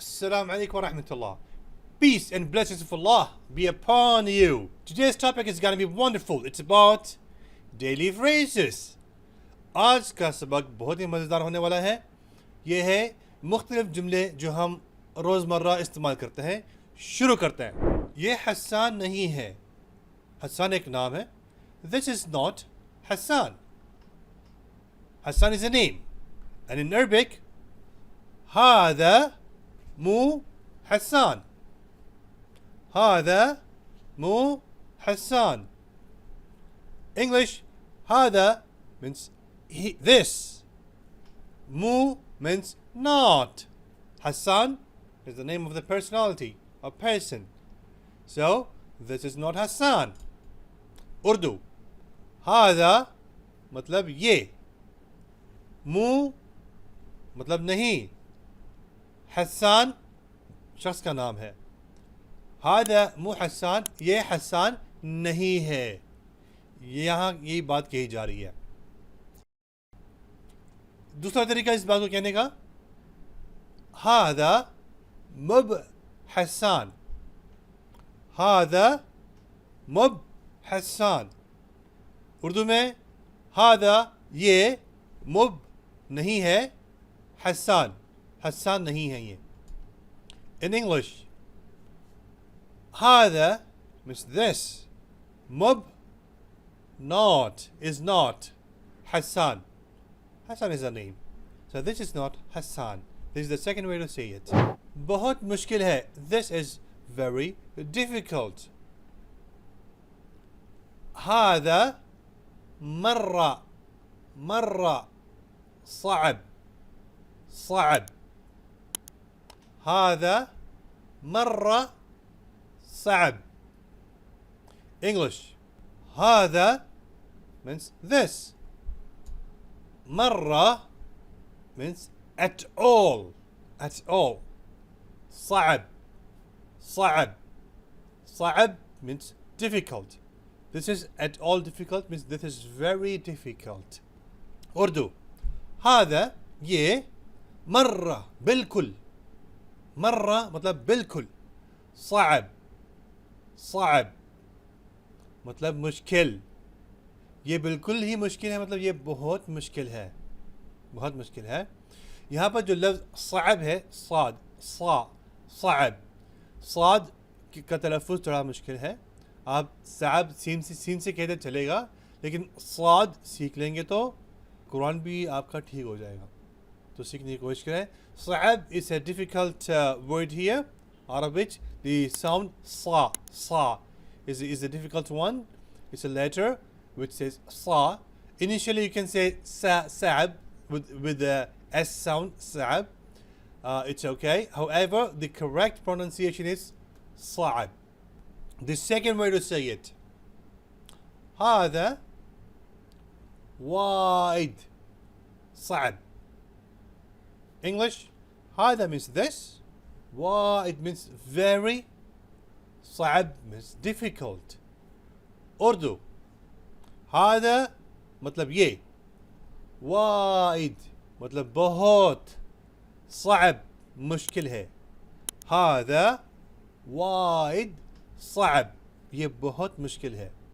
Assalamu alaikum wa rahmatullah. Peace and blessings of Allah be upon you. Today's topic is going to be wonderful. It's about daily phrases. आज का सबक बहुत ही मज़ेदार होने वाला है. ये है मुख्तलिफ जुमले जो हम रोज़मर्रा इस्तेमाल करते हैं. शुरू करते हैं. ये हसन नहीं है. हसन एक नाम है. This is not Hassan. Hassan is a name. And in Arabic, هذا مو حسان. هذا مو حسان. English, هذا means this. مو means not. Hassan is the name of the personality, a person. So, this is not Hassan. Urdu, هذا मतलब ये. मु मतलब नहीं. हसान शख्स का नाम है. हादा मु हसान, ये हसान नहीं है. यहाँ यही बात कही जा रही है. दूसरा तरीका इस बात को कहने का, हादा मुब हसान. हादा मुब हसान. उर्दू में हादा ये, मुब नहीं है, हसान हसान नहीं है ये. In English, هذا means this. Mub not is not. Hassan. Hassan is a name. So this is not Hassan. This is the second way to say it. बहुत मुश्किल है. This is very difficult. هذا مرة مرة صعب صعب. هذا مرة صعب. English, هذا means this. مرة means at all. At all. صعب صعب. صعب means difficult. This is at all difficult means this is very difficult. Urdu, هذا ये مرة बिल्कुल. مرة मतलब बिल्कुल. صعب صعب मतलब मुश्किल. ये बिल्कुल ही मुश्किल है मतलब ये बहुत मुश्किल है. बहुत मुश्किल है. यहाँ पर जो लफ्ज़ صعب है, साद सा صعب. साद का तलफ़ुज़ थोड़ा मुश्किल है. आप साब सीन से कहते चलेगा, लेकिन साद सीख लेंगे तो कुरान भी आपका ठीक हो जाएगा. तो सीखने की कोशिश करें. صعب is a difficult word here. Arabic, the sound sa is a difficult one. It's a letter which says sa. Initially you can say sa'ab with the s sound, sa'ab. It's okay. However, the correct pronunciation is صعب. The second way to say it, هذا وايد صعب. English, هذا means this. وايد means very. صعب means difficult. Urdu, هذا मतलब ये. وايد मतलब बहुत. صعب मुश्किल है. هذا وايد صعب, ये बहुत मुश्किल है.